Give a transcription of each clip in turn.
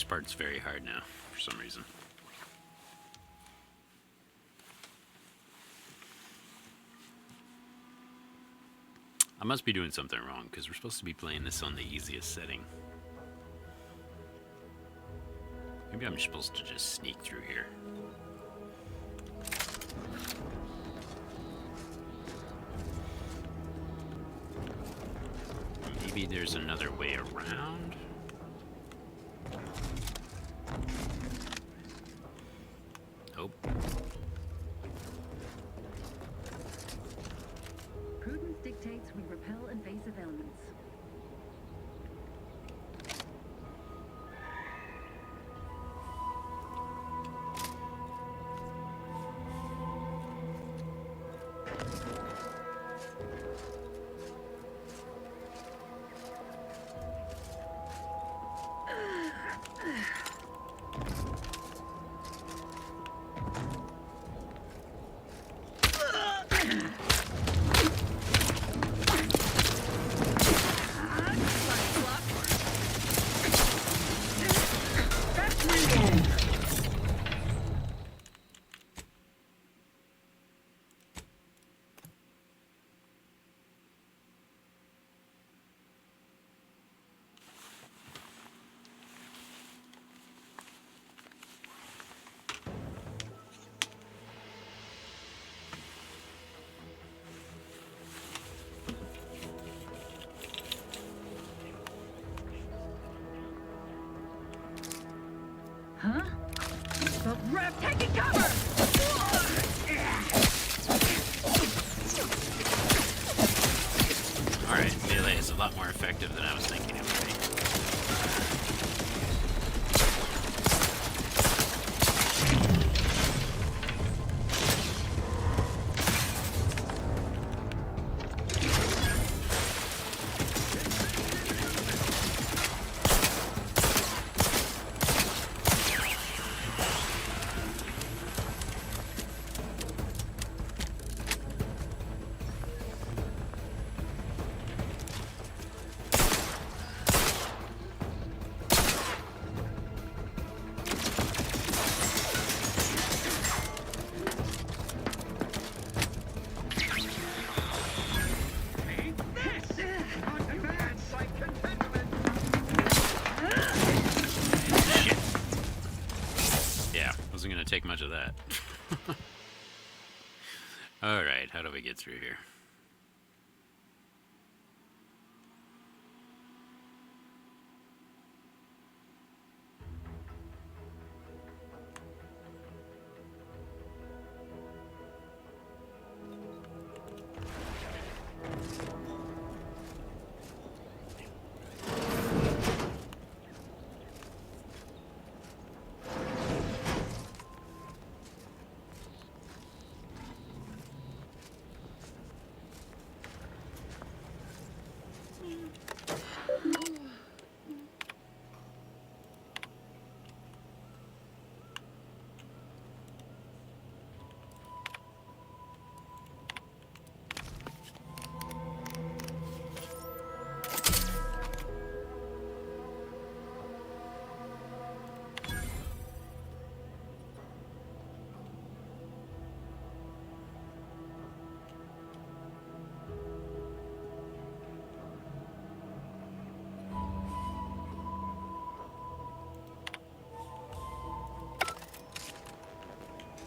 part's very hard now, for some reason. I must be doing something wrong, because we're supposed to be playing this on the easiest setting. Maybe I'm supposed to just sneak through here. Maybe there's another way around. Nope. Prudence dictates we repel invasive elements. Huh? The ref taking cover! Alright, melee is a lot more effective than I was thinking it would be. Take much of that. Alright, how do we get through here?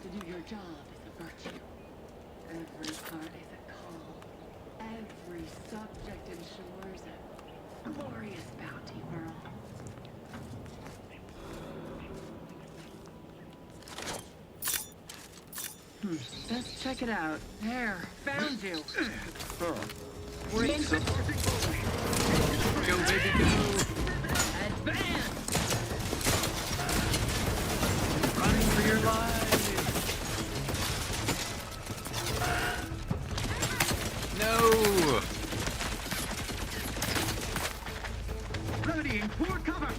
To do your job is a virtue. Every part is a call. Every subject ensures a glorious bounty for all. Let's check it out. There, found you. We're in. Go, baby, go! Advance! Running for your lives! No! Readying for cover!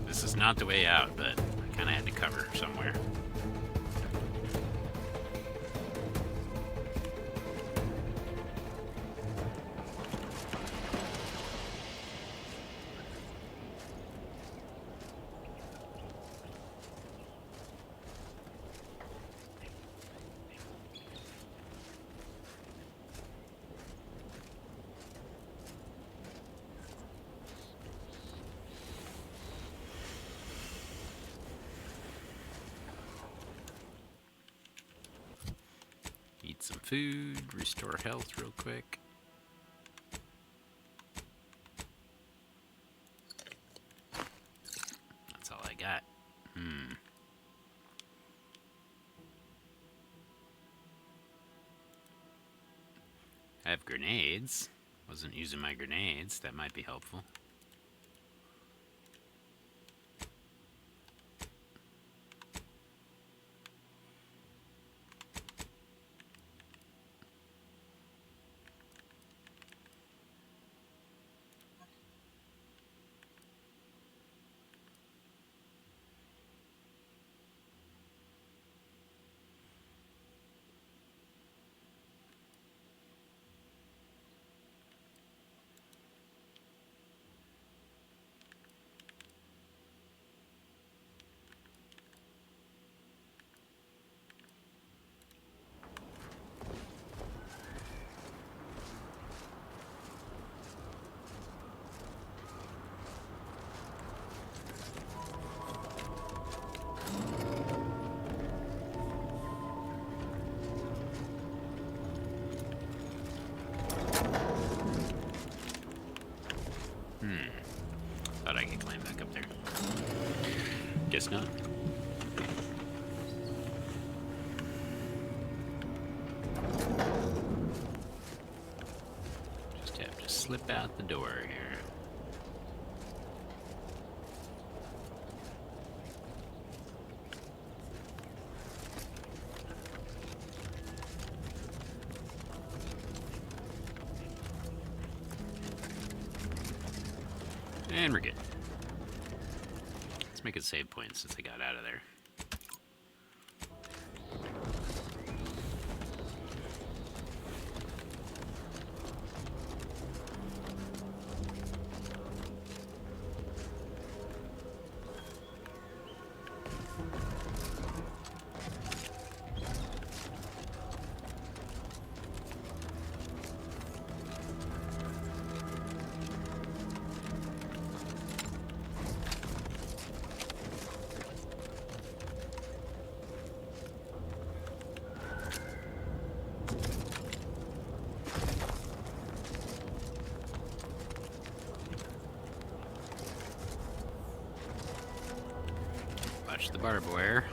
This is not the way out, but kind of had to cover somewhere. Eat some food, restore health real quick. That's all I got. I have grenades. Wasn't using my grenades. That might be helpful. Thought I could climb back up there. Guess not. Just have to slip out the door here. And we're good. Let's make a save point since I got out of there. Watch the barbed wire.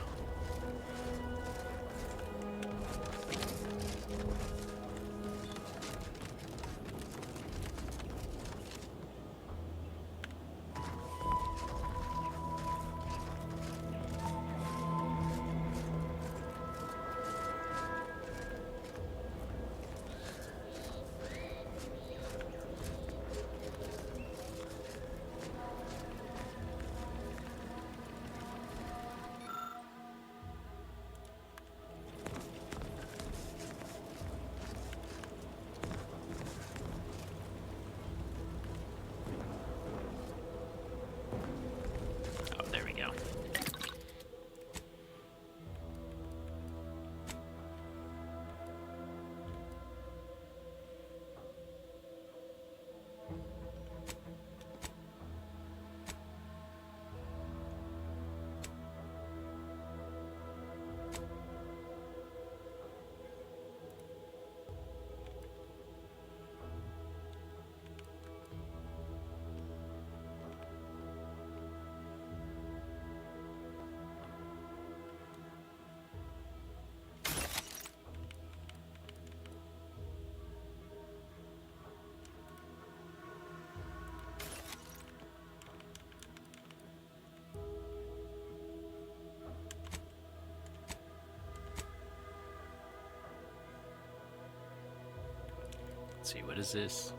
Let's see, what is this?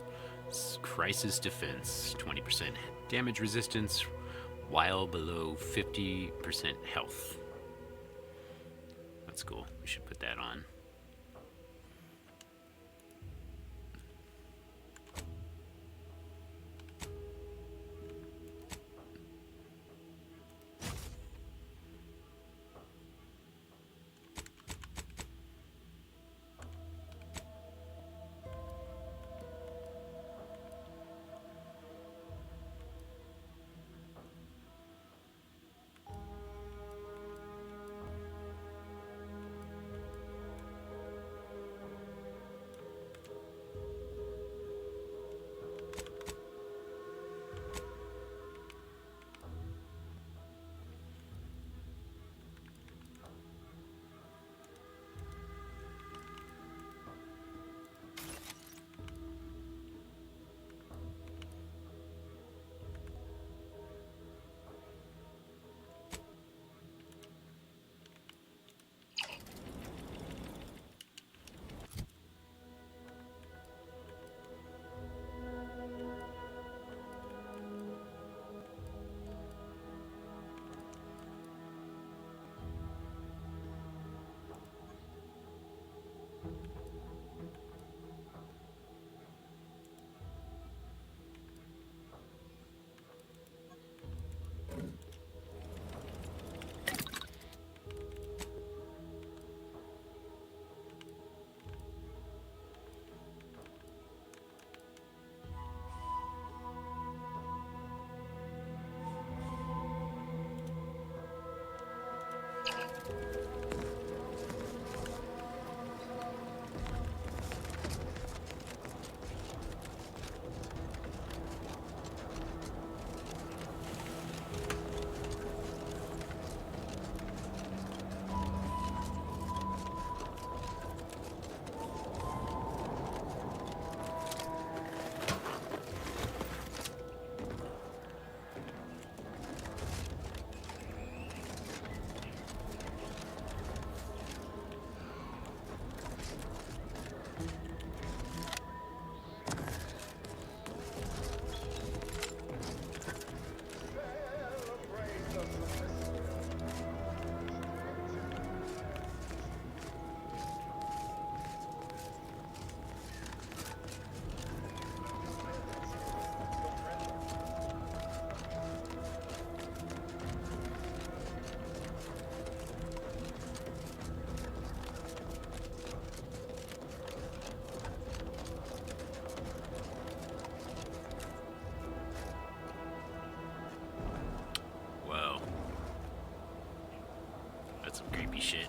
It's crisis defense, 20% damage resistance, while below 50% health. That's cool. We should put that on. Whoa. That's some creepy shit.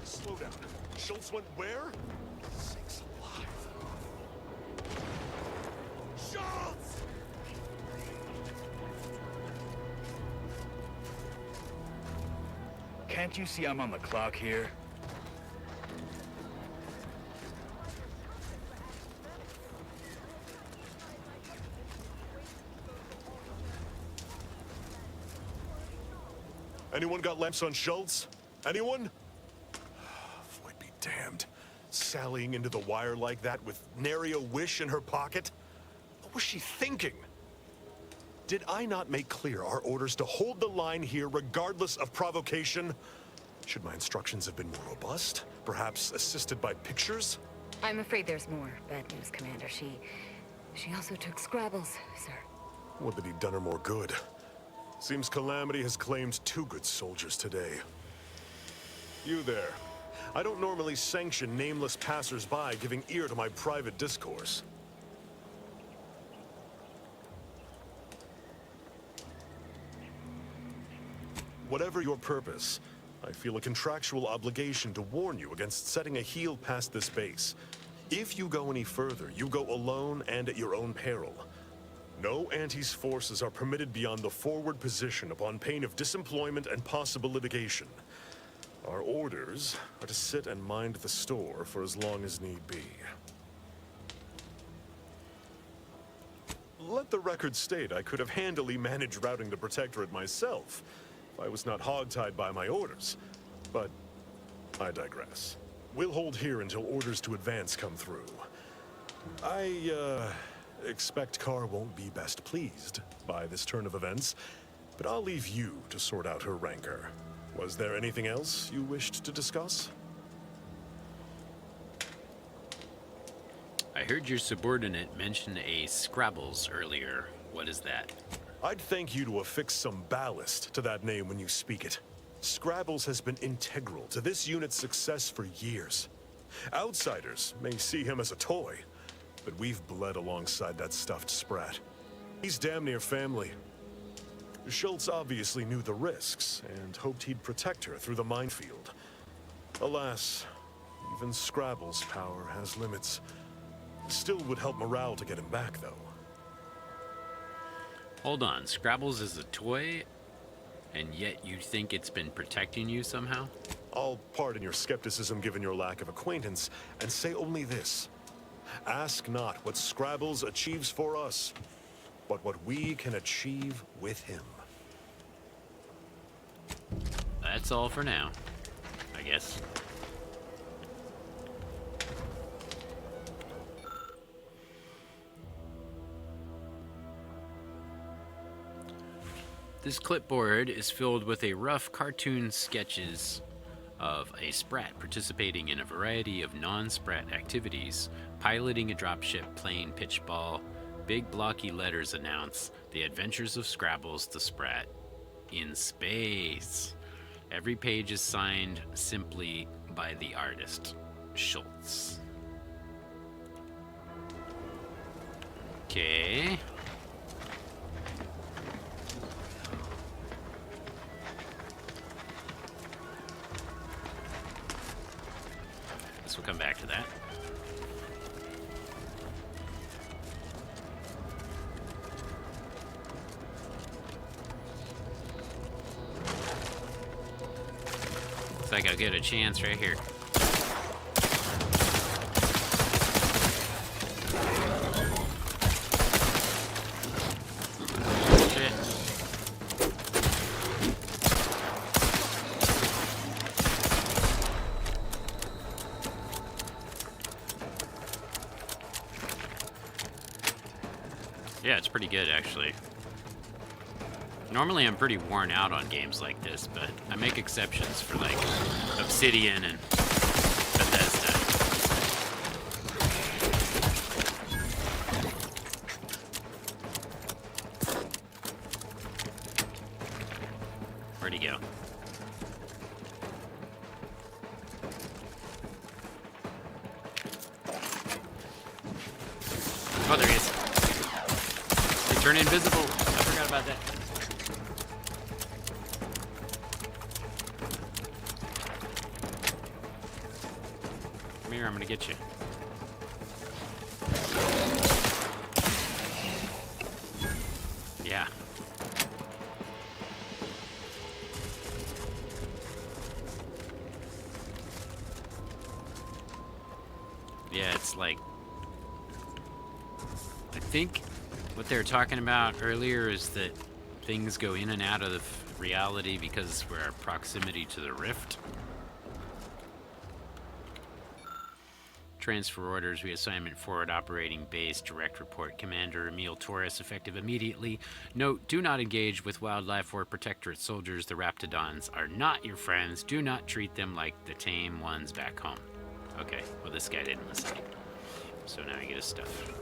Slow down. Schultz went where? Sakes alive. Schultz! Can't you see I'm on the clock here? Anyone got lamps on Schultz? Anyone? Void be damned. Sallying into the wire like that with nary a wish in her pocket? What was she thinking? Did I not make clear our orders to hold the line here regardless of provocation? Should my instructions have been more robust? Perhaps assisted by pictures? I'm afraid there's more. Bad news, Commander. She also took Scrabbles, sir. Would that he'd done her more good. Seems Calamity has claimed 2 good soldiers today. You there. I don't normally sanction nameless passers-by giving ear to my private discourse. Whatever your purpose, I feel a contractual obligation to warn you against setting a heel past this base. If you go any further, you go alone and at your own peril. No Anti's forces are permitted beyond the forward position upon pain of disemployment and possible litigation. Our orders are to sit and mind the store for as long as need be. Let the record state I could have handily managed routing the Protectorate myself if I was not hogtied by my orders. But I digress. We'll hold here until orders to advance come through. I expect Carr won't be best pleased by this turn of events, but I'll leave you to sort out her rancor. Was there anything else you wished to discuss? I heard your subordinate mention a Scrabbles earlier. What is that? I'd thank you to affix some ballast to that name when you speak it. Scrabbles has been integral to this unit's success for years. Outsiders may see him as a toy, but we've bled alongside that stuffed sprat. He's damn near family. Schultz obviously knew the risks and hoped he'd protect her through the minefield. Alas, even Scrabble's power has limits. Still would help morale to get him back, though. Hold on, Scrabbles is a toy, and yet you think it's been protecting you somehow? I'll pardon your skepticism given your lack of acquaintance, and say only this. Ask not what Scrabbles achieves for us, but what we can achieve with him. That's all for now, I guess. This clipboard is filled with a rough cartoon sketches of a Sprat participating in a variety of non-Sprat activities, piloting a dropship, playing pitchball. Big blocky letters announce the adventures of Scrabbles the Sprat in space. Every page is signed simply by the artist, Schultz. Okay. We'll come back to that. Looks like I'll get a chance right here. Shit. Yeah, it's pretty good, actually. Normally, I'm pretty worn out on games like this, but I make exceptions for, like, Obsidian and Bethesda. Where'd he go? Oh, there he is. Turn invisible. I forgot about that. Come here, I'm gonna get you. Yeah. Yeah, it's like... I think what they were talking about earlier is that things go in and out of reality because of our proximity to the rift. Transfer orders, reassignment forward operating base, direct report, Commander Emil Torres, effective immediately. Note, do not engage with wildlife or protectorate soldiers. The Raptidons are not your friends. Do not treat them like the tame ones back home. Okay, well this guy didn't listen. So now I get his stuff.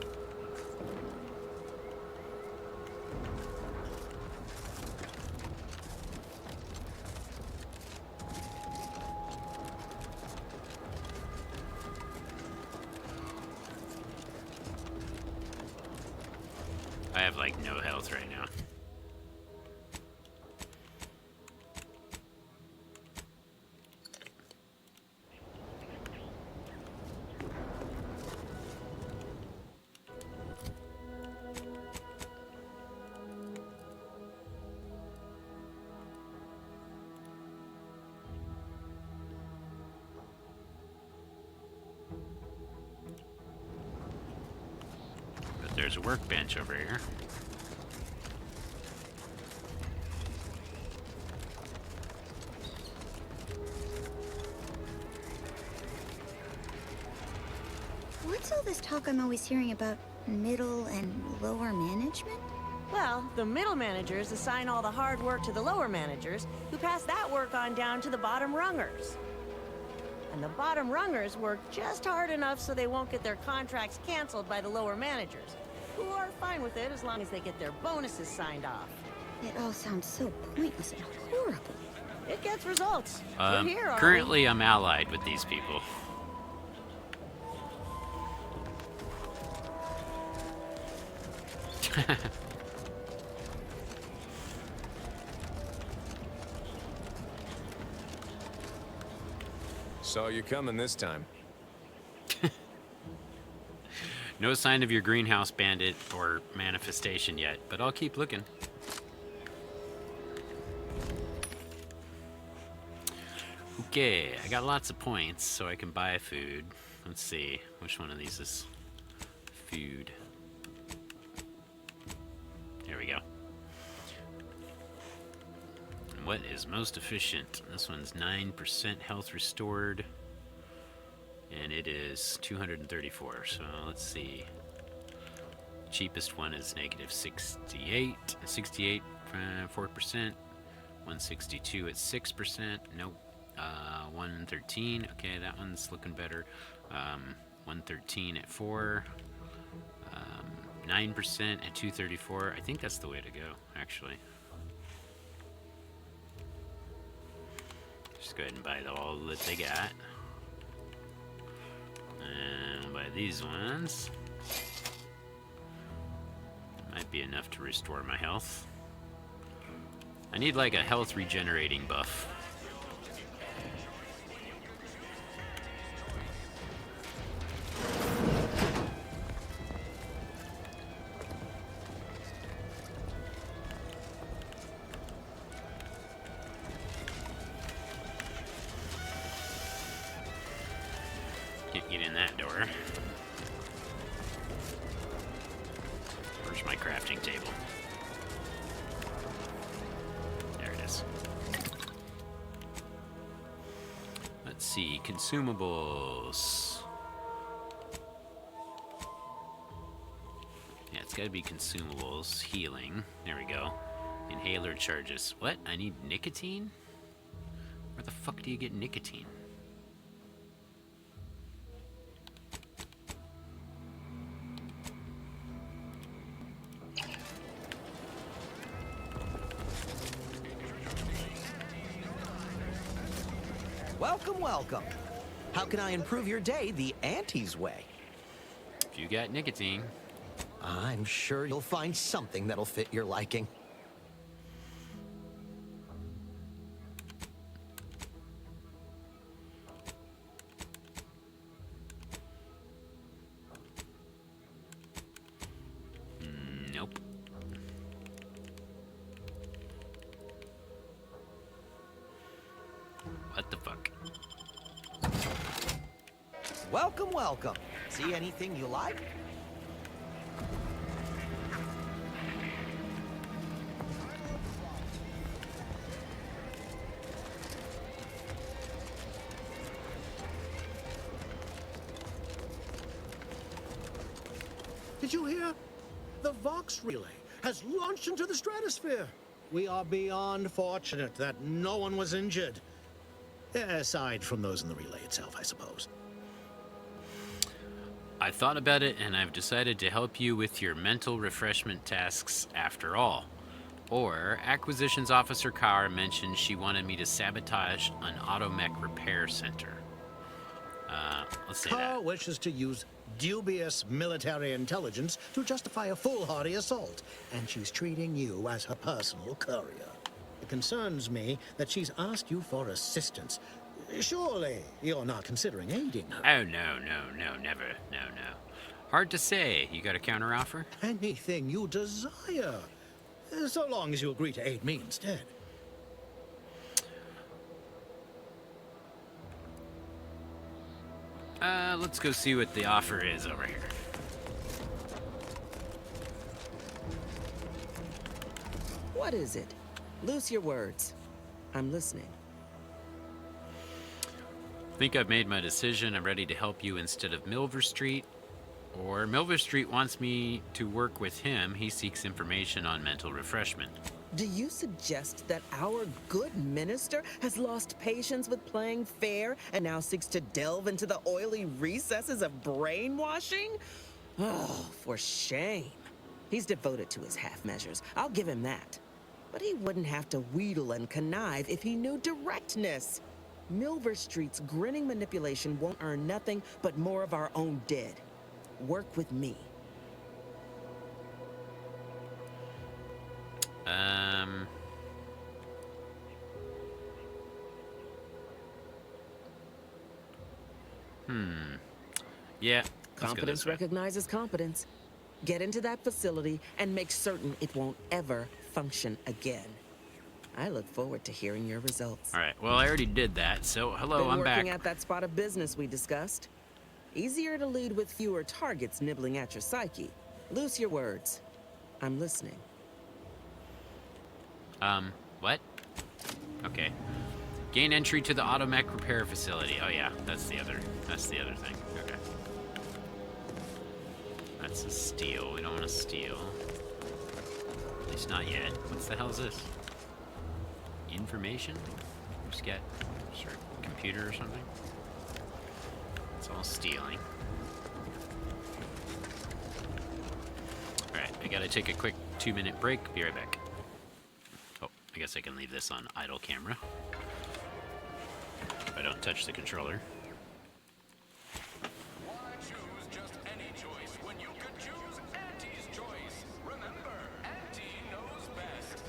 I have like no health right now. But there's a workbench over here. talk I'm always hearing about middle and lower management? Well, the middle managers assign all the hard work to the lower managers, who pass that work on down to the bottom rungers. And the bottom rungers work just hard enough so they won't get their contracts canceled by the lower managers, who are fine with it as long as they get their bonuses signed off. It all sounds so pointless and horrible. It gets results. We're here, aren't we? Currently, I'm allied with these people. Saw you coming this time. No sign of your greenhouse bandit or manifestation yet, but I'll keep looking. Okay, I got lots of points, so I can buy food. Let's see, which one of these is food? There we go. And what is most efficient? This one's 9% health restored. And it is 234, so let's see. Cheapest one is negative 68, 4%, 162 at 6%, nope, 113, okay, that one's looking better, 113 at 4, 9% at 234, I think that's the way to go, actually. Just go ahead and buy all that they got. And buy these ones. Might be enough to restore my health. I need like a health regenerating buff. Can't get in that door. Where's my crafting table? There it is. Let's see, consumables. Yeah, it's gotta be consumables. Healing. There we go. Inhaler charges. What? I need nicotine? Where the fuck do you get nicotine? Welcome, welcome. How can I improve your day the Auntie's way? If you got nicotine. I'm sure you'll find something that'll fit your liking. Nope. What the fuck? Welcome, welcome. See anything you like? Did you hear? The Vox relay has launched into the stratosphere. We are beyond fortunate that no one was injured. Aside from those in the relay itself, I suppose. I thought about it and I've decided to help you with your mental refreshment tasks after all. Or, Acquisitions Officer Carr mentioned she wanted me to sabotage an automech repair center. Let's say Carr that. wishes to use dubious military intelligence to justify a foolhardy assault, and she's treating you as her personal courier. It concerns me that she's asked you for assistance. Surely you're not considering aiding her. Oh, no, never. No. Hard to say. You got a counteroffer? Anything you desire, so long as you agree to aid me instead. Let's go see what the offer is over here. What is it? Loose your words. I'm listening. Think I've made my decision. I'm ready to help you instead of Milver Street. Or Milver Street wants me to work with him. He seeks information on mental refreshment. Do you suggest that our good minister has lost patience with playing fair and now seeks to delve into the oily recesses of brainwashing? Oh, for shame. He's devoted to his half measures. I'll give him that. But he wouldn't have to wheedle and connive if he knew directness. Milver Street's grinning manipulation won't earn nothing but more of our own dead. Work with me. Yeah. Competence recognizes competence. Get into that facility and make certain it won't ever function again. I look forward to hearing your results. All right. Well, I already did that. So, hello, I'm back. Working at that spot of business we discussed. Easier to lead with fewer targets nibbling at your psyche. Loose your words. I'm listening. What? Okay. Gain entry to the automech repair facility. Oh yeah, that's the other thing. Okay. That's a steal. We don't want to steal. At least not yet. What the hell is this? Information? Just get computer or something? It's all stealing. Alright, I gotta take a quick 2-minute break. Be right back. Oh, I guess I can leave this on idle camera. If I don't touch the controller. Why choose just any choice when you could choose Auntie's choice? Remember, Auntie knows best.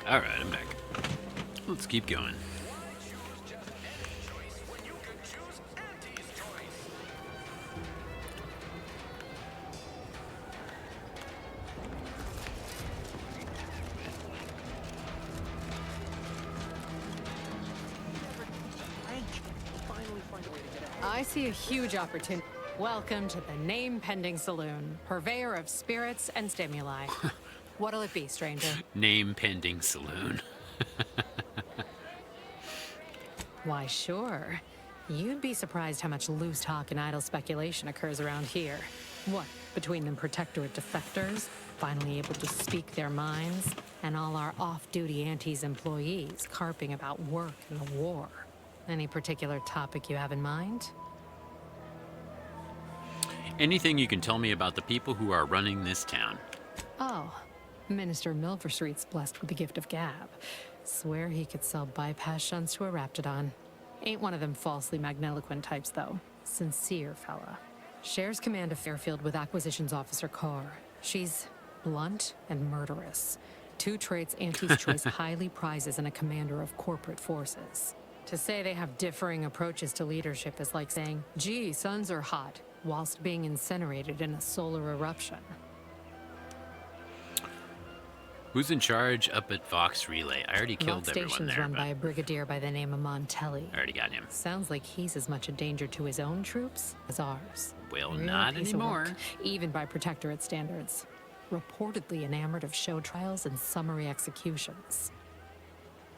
All right, I'm back. Let's keep going. I see a huge opportunity. Welcome to the Name Pending Saloon, purveyor of spirits and stimuli. What'll it be, stranger? Name pending saloon. Why, sure. You'd be surprised how much loose talk and idle speculation occurs around here. What, between them protectorate defectors, finally able to speak their minds, and all our off-duty Antes employees carping about work and the war? Any particular topic you have in mind? Anything you can tell me about the people who are running this town? Oh, Minister Milverstreet's blessed with the gift of gab. Swear he could sell bypass shunts to a raptidon. Ain't one of them falsely magniloquent types, though. Sincere fella. Shares command of Fairfield with Acquisitions Officer Carr. She's blunt and murderous. Two traits Antes Choice highly prizes in a commander of corporate forces. To say they have differing approaches to leadership is like saying, gee, suns are hot, whilst being incinerated in a solar eruption. Who's in charge up at Vox Relay? I already killed That everyone station's there. run by a brigadier by the name of Montelli. I already got him. Sounds like he's as much a danger to his own troops as ours. Well, Real not piece of anymore. work, even by protectorate standards. Reportedly enamored of show trials and summary executions.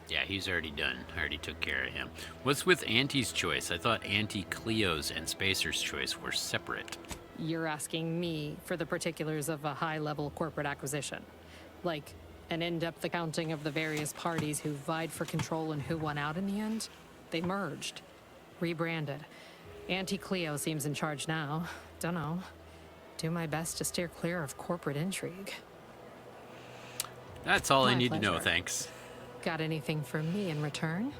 Yeah, he's already done. I already took care of him. What's with Auntie's Choice? I thought Auntie Cleo's and Spacer's Choice were separate. You're asking me for the particulars of a high-level corporate acquisition. Like an in-depth accounting of the various parties who vied for control and who won out in the end? They merged. Rebranded. Auntie Cleo seems in charge now. Dunno. Do my best to steer clear of corporate intrigue. That's all I My need to know, pleasure. thanks. Got anything for me in return?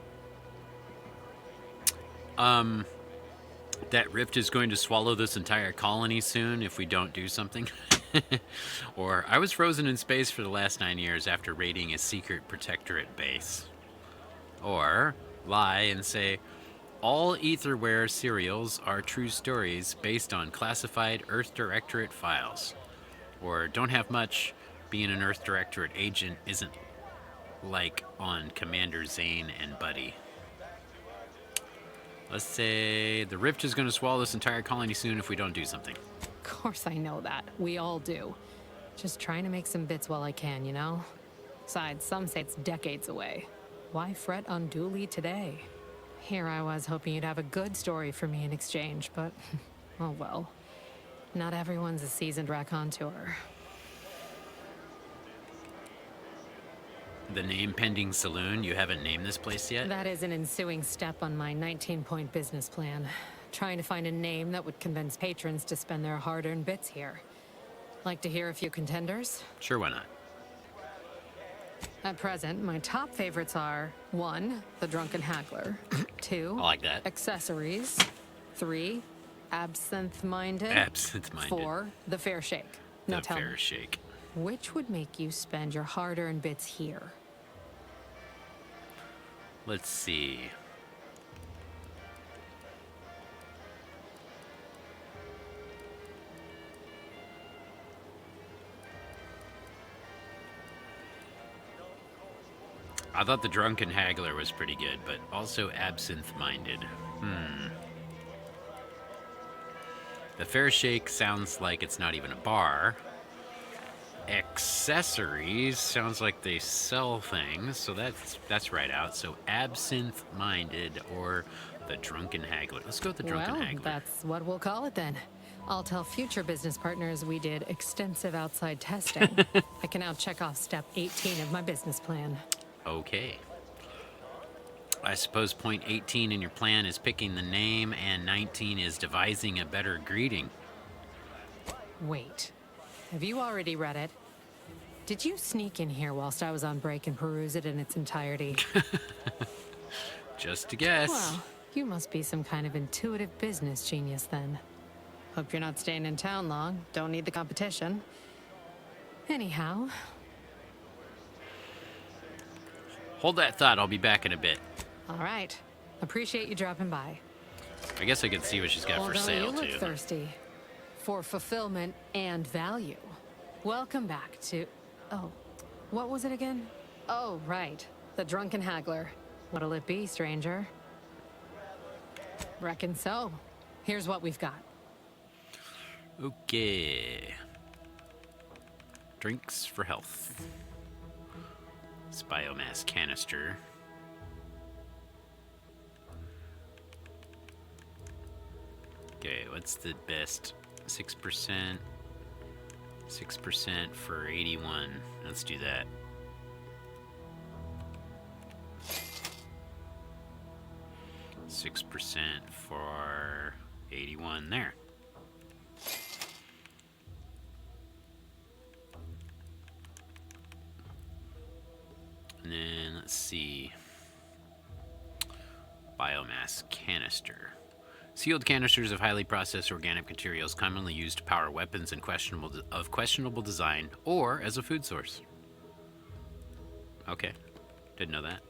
That rift is going to swallow this entire colony soon if we don't do something. Or, I was frozen in space for the last 9 years after raiding a secret protectorate base. Or, lie and say, all Etherware serials are true stories based on classified Earth Directorate files. Or, don't have much, being an Earth Directorate agent isn't like on Commander Zane and Buddy. Let's say the rift is going to swallow this entire colony soon if we don't do something. Of course I know that. We all do. Just trying to make some bits while I can, you know? Besides, some say it's decades away. Why fret unduly today? Here I was hoping you'd have a good story for me in exchange, but oh well. Not everyone's a seasoned raconteur. The name pending saloon, you haven't named this place yet? That is an ensuing step on my 19-point business plan. Trying to find a name that would convince patrons to spend their hard-earned bits here. Like to hear a few contenders? Sure, why not? At present, my top favorites are 1, the Drunken Haggler, 2, I like that. Accessories, 3, Absinthe-Minded, Absinthe-Minded. 4, the Fair Shake. Now The tell Fair me, Shake. which would make you spend your hard-earned bits here? Let's see. I thought the Drunken Haggler was pretty good, but also absinthe-minded. The Fair Shake sounds like it's not even a bar. Accessories sounds like they sell things, so that's right out. So absinthe-minded or the Drunken Haggler. Let's go with the Drunken Well, Haggler. that's what we'll call it then. I'll tell future business partners we did extensive outside testing. I can now check off step 18 of my business plan. Okay. I suppose point 18 in your plan is picking the name, and 19 is devising a better greeting. Wait, have you already read it? Did you sneak in here whilst I was on break and peruse it in its entirety? Just a guess. Well, you must be some kind of intuitive business genius then. Hope you're not staying in town long. Don't need the competition. Anyhow, Hold that thought, I'll be back in a bit. All right. Appreciate you dropping by. I guess I could see what she's got for sale, you look too. thirsty for fulfillment and value. Welcome back to... Oh, what was it again? Oh, right. The Drunken Haggler. What'll it be, stranger? Reckon so. Here's what we've got. Okay. Drinks for health. It's biomass canister. Okay, what's the best? 6%. 6% for 81. Let's do that. $6 for 81 there. And then let's see. Biomass canister. Sealed canisters of highly processed organic materials commonly used to power weapons and questionable design or as a food source. Okay. Didn't know that.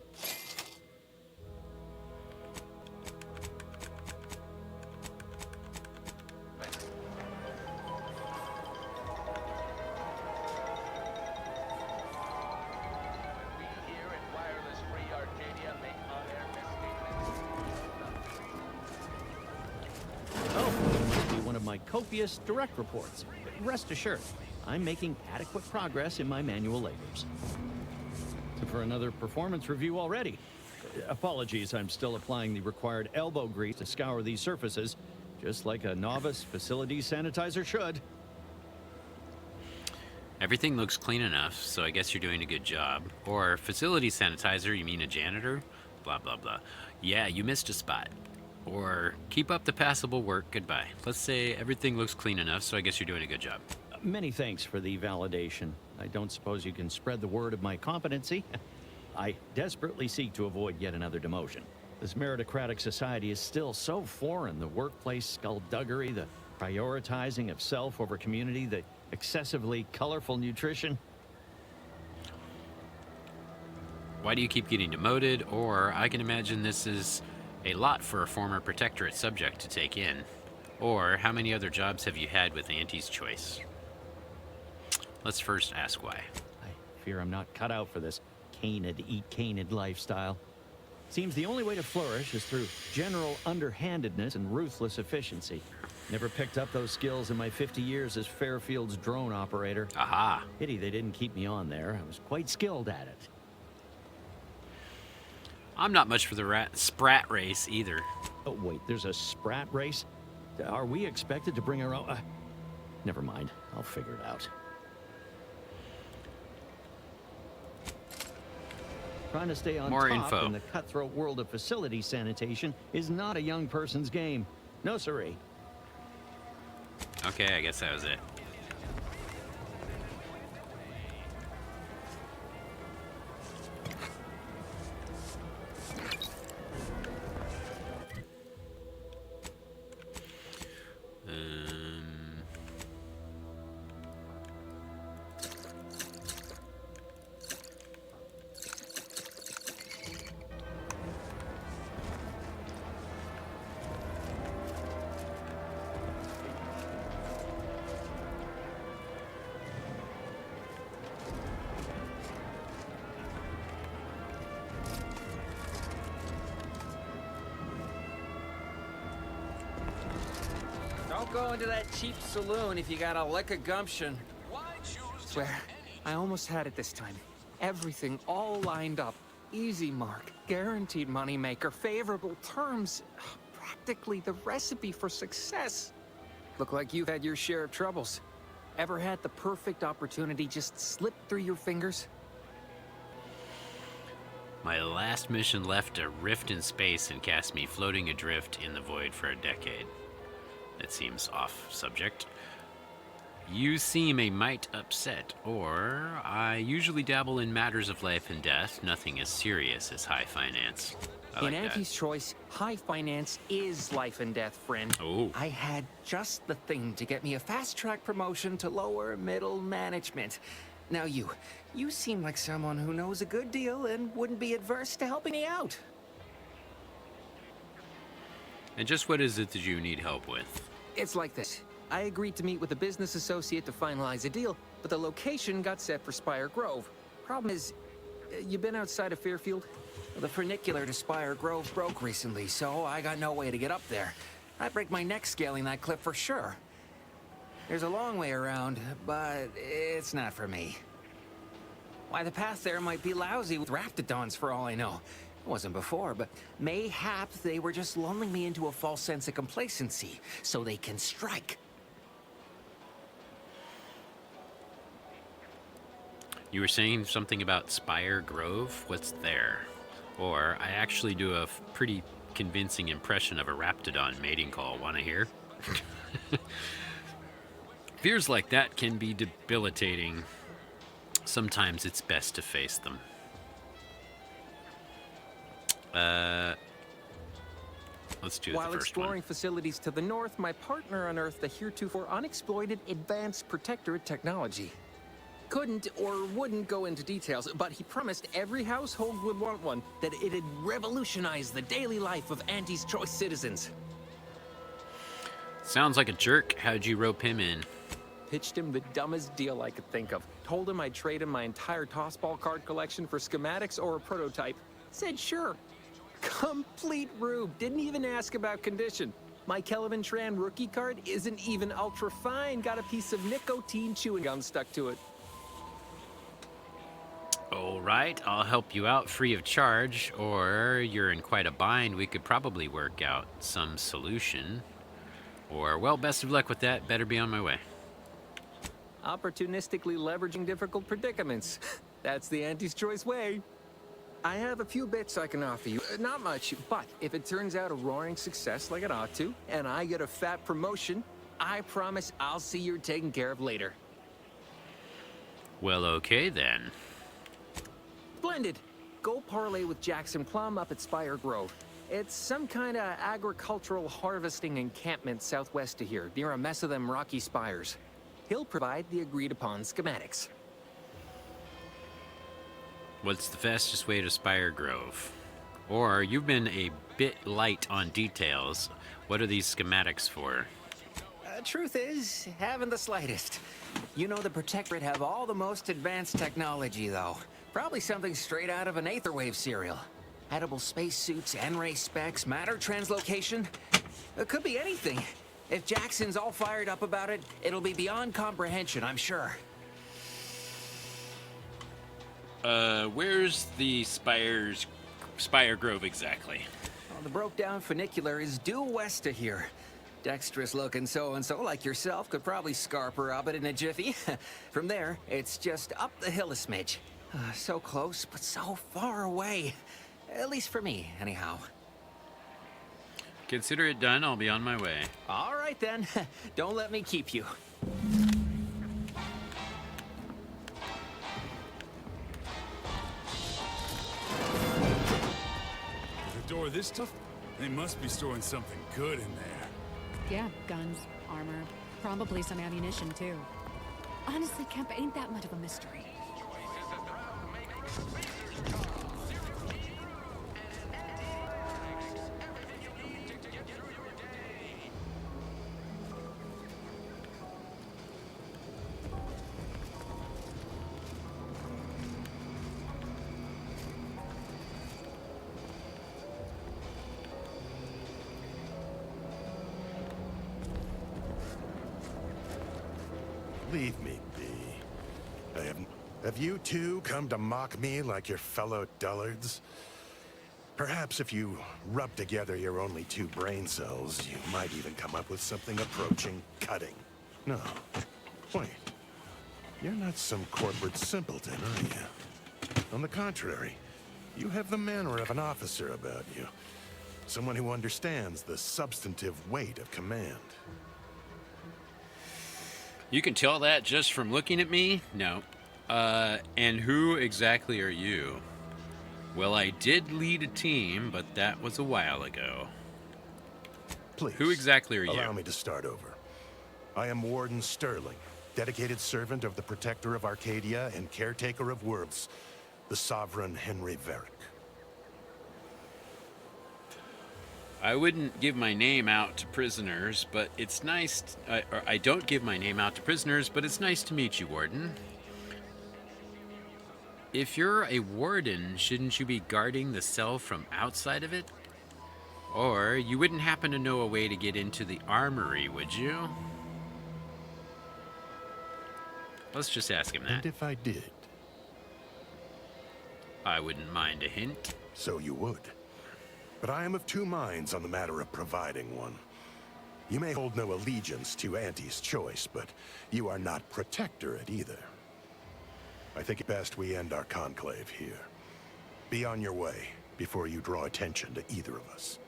Copious direct reports. Rest assured, I'm making adequate progress in my manual labors. So for another performance review already. Apologies, I'm still applying the required elbow grease to scour these surfaces, just like a novice facility sanitizer should. Everything looks clean enough, so I guess you're doing a good job. Or facility sanitizer, you mean a janitor? Blah, blah, blah. Yeah, you missed a spot. Or keep up the passable work, goodbye. Let's say everything looks clean enough, so I guess you're doing a good job. Many thanks for the validation. I don't suppose you can spread the word of my competency. I desperately seek to avoid yet another demotion. This meritocratic society is still so foreign. The workplace skullduggery, the prioritizing of self over community, the excessively colorful nutrition. Why do you keep getting demoted? Or I can imagine this is a lot for a former protectorate subject to take in. Or how many other jobs have you had with Auntie's choice? Let's first ask why. I fear I'm not cut out for this canid, eat canid lifestyle. Seems the only way to flourish is through general underhandedness and ruthless efficiency. Never picked up those skills in my 50 years as Fairfield's drone operator. Aha. Pity they didn't keep me on there. I was quite skilled at it. I'm not much for the sprat race either. Oh, wait, there's a sprat race? Are we expected to bring our own? Never mind, I'll figure it out. Trying to stay on More top info. in the cutthroat world of facility sanitation is not a young person's game. No siree. Okay, I guess that was it. Don't go into that cheap saloon if you got a lick of gumption. Swear, I almost had it this time. Everything all lined up. Easy mark, guaranteed moneymaker, favorable terms. Practically the recipe for success. Look like you've had your share of troubles. Ever had the perfect opportunity just slip through your fingers? My last mission left a rift in space and cast me floating adrift in the void for a decade. That seems off subject. You seem a mite upset, or I usually dabble in matters of life and death, nothing as serious as high finance. I like In that. Auntie's choice, high finance is life and death, friend. Oh. I had just the thing to get me a fast-track promotion to lower middle management. Now you seem like someone who knows a good deal and wouldn't be adverse to helping me out. And just what is it that you need help with? It's like this. I agreed to meet with a business associate to finalize a deal, but the location got set for Spire Grove. Problem is, you been outside of Fairfield? The funicular to Spire Grove broke recently, so I got no way to get up there. I'd break my neck scaling that cliff for sure. There's a long way around, but it's not for me. Why, the path there might be lousy with raptidons for all I know. It wasn't before, but mayhap they were just lulling me into a false sense of complacency so they can strike. You were saying something about Spire Grove? What's there? Or I actually do a pretty convincing impression of a raptidon mating call. Want to hear? Fears like that can be debilitating. Sometimes it's best to face them. Let's do the While first exploring facilities to the north, my partner unearthed a heretofore unexploited advanced protectorate technology. Couldn't or wouldn't go into details, but he promised every household would want one, that it'd revolutionize the daily life of Auntie's Choice citizens. Sounds like a jerk. How'd you rope him in? Pitched him the dumbest deal I could think of. Told him I'd trade him my entire tossball card collection for schematics or a prototype. Said sure. Complete rube. Didn't even ask about condition. My Kelvin Tran rookie card isn't even ultra fine. Got a piece of nicotine chewing gum stuck to it. All right, I'll help you out free of charge, or you're in quite a bind. We could probably work out some solution. Or, well, best of luck with that. Better be on my way. Opportunistically leveraging difficult predicaments. That's the Auntie's Choice way. I have a few bits I can offer you. Not much, but if it turns out a roaring success like it ought to, and I get a fat promotion, I promise I'll see you're taken care of later. Well, okay then. Splendid. Go parlay with Jackson Plum up at Spire Grove. It's some kind of agricultural harvesting encampment southwest of here, near a mess of them rocky spires. He'll provide the agreed-upon schematics. What's the fastest way to Spire Grove? Or, you've been a bit light on details. What are these schematics for? Truth is, haven't the slightest. You know the Protectorate have all the most advanced technology, though. Probably something straight out of an Aetherwave serial. Edible spacesuits, N-ray specs, matter translocation. It could be anything. If Jackson's all fired up about it, it'll be beyond comprehension, I'm sure. Where's the Spire Grove exactly? Well, the broke-down funicular is due west of here. Dexterous-looking so-and-so like yourself could probably scarp her up it in a jiffy. From there, it's just up the hill a smidge. So close, but so far away. At least for me, anyhow. Consider it done. I'll be on my way. All right, then. Don't let me keep you. With a door this tough, they must be storing something good in there. Yeah, guns, armor, probably some ammunition, too. Honestly, Kemp ain't that much of a mystery. Leave me be. Have you two come to mock me like your fellow dullards? Perhaps if you rub together your only two brain cells, you might even come up with something approaching cutting. No. Wait. You're not some corporate simpleton, are you? On the contrary, you have the manner of an officer about you. Someone who understands the substantive weight of command. You can tell that just from looking at me? No. And who exactly are you? Well, I did lead a team, but that was a while ago. Please. Who exactly are you? Allow me to start over. I am Warden Sterling, dedicated servant of the Protector of Arcadia and caretaker of worlds, the Sovereign Henry Varick. I wouldn't give my name out to prisoners, but it's nice... or I don't give my name out to prisoners, but it's nice to meet you, Warden. If you're a warden, shouldn't you be guarding the cell from outside of it? Or you wouldn't happen to know a way to get into the armory, would you? Let's just ask him that. And if I did? I wouldn't mind a hint. So you would. But I am of two minds on the matter of providing one. You may hold no allegiance to Auntie's choice, but you are not protectorate either. I think it best we end our conclave here. Be on your way before you draw attention to either of us.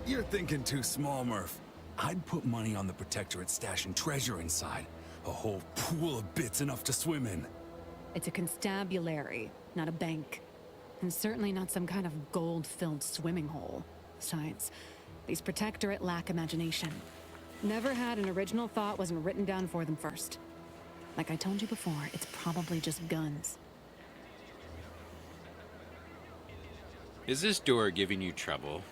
You're thinking too small, Murph. I'd put money on the Protectorate stashing treasure inside. A whole pool of bits enough to swim in. It's a constabulary, not a bank. And certainly not some kind of gold-filled swimming hole. Besides, these Protectorate lack imagination. Never had an original thought wasn't written down for them first. Like I told you before, it's probably just guns. Is this door giving you trouble?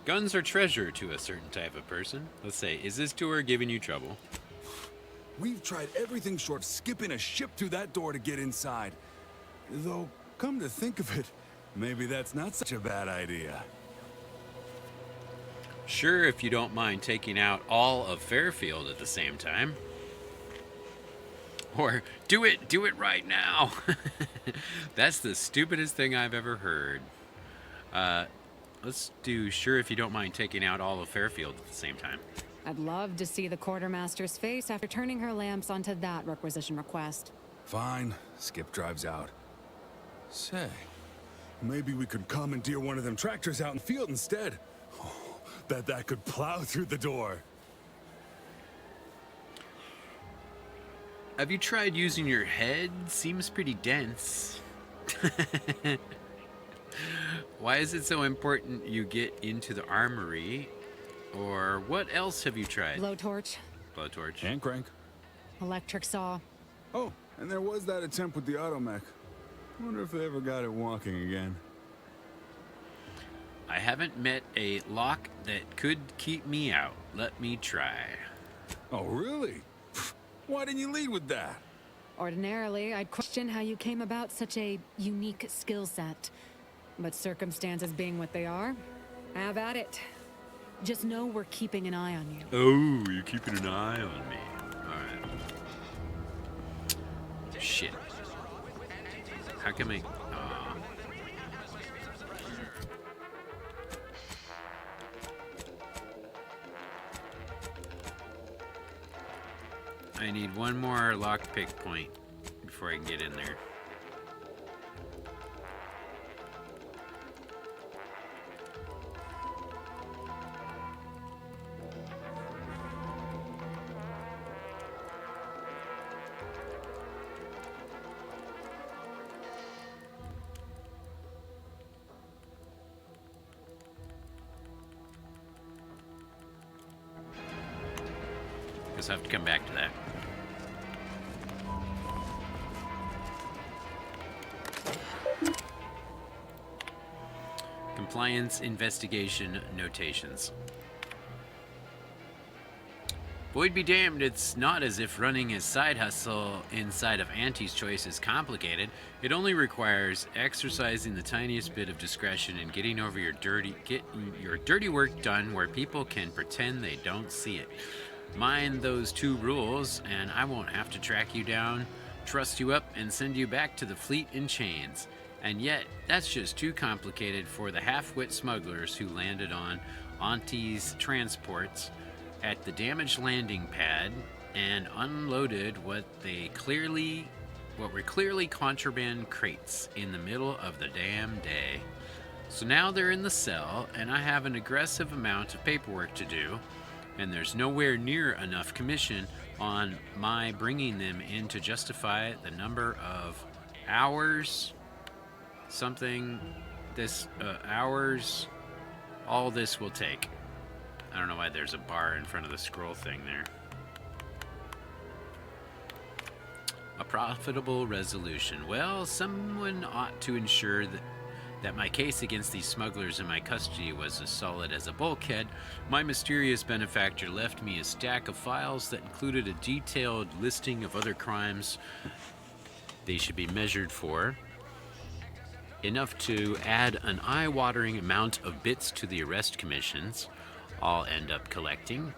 Guns are treasure to a certain type of person. Let's say, is this door giving you trouble? We've tried everything short of skipping a ship through that door to get inside. Though, come to think of it, maybe that's not such a bad idea. Sure, if you don't mind taking out all of Fairfield at the same time. Or, do it right now. That's the stupidest thing I've ever heard. Let's do sure if you don't mind taking out all of Fairfield at the same time. I'd love to see the quartermaster's face after turning her lamps onto that requisition request. Fine. Skip drives out. Say, maybe we could commandeer one of them tractors out in the field instead. Oh, bet that could plow through the door. Have you tried using your head? Seems pretty dense. Why is it so important you get into the armory? Or what else have you tried? Blowtorch. Blowtorch. Hand crank. Electric saw. Oh, and there was that attempt with the automech. Wonder if they ever got it walking again. I haven't met a lock that could keep me out. Let me try. Oh, really? Why didn't you lead with that? Ordinarily, I'd question how you came about such a unique skill set. But circumstances being what they are, have at it. Just know we're keeping an eye on you. Oh, you're keeping an eye on me. Alright. Shit. How can I... I need one more lockpick point before I can get in there. Guess I have to come back to that. Compliance investigation notations. Void be damned, it's not as if running a side hustle inside of Auntie's Choice is complicated. It only requires exercising the tiniest bit of discretion and getting your dirty work done where people can pretend they don't see it. Mind those two rules, and I won't have to track you down, truss you up, and send you back to the fleet in chains. And yet, that's just too complicated for the half-wit smugglers who landed on Auntie's transports at the damaged landing pad and unloaded what were clearly contraband crates in the middle of the damn day. So now they're in the cell, and I have an aggressive amount of paperwork to do, and there's nowhere near enough commission on my bringing them in to justify the number of hours, something, this, hours, all this will take. I don't know why there's a bar in front of the scroll thing there. A profitable resolution. Well, someone ought to ensure that my case against these smugglers in my custody was as solid as a bulkhead. My mysterious benefactor left me a stack of files that included a detailed listing of other crimes they should be measured for, enough to add an eye-watering amount of bits to the arrest commissions I'll end up collecting.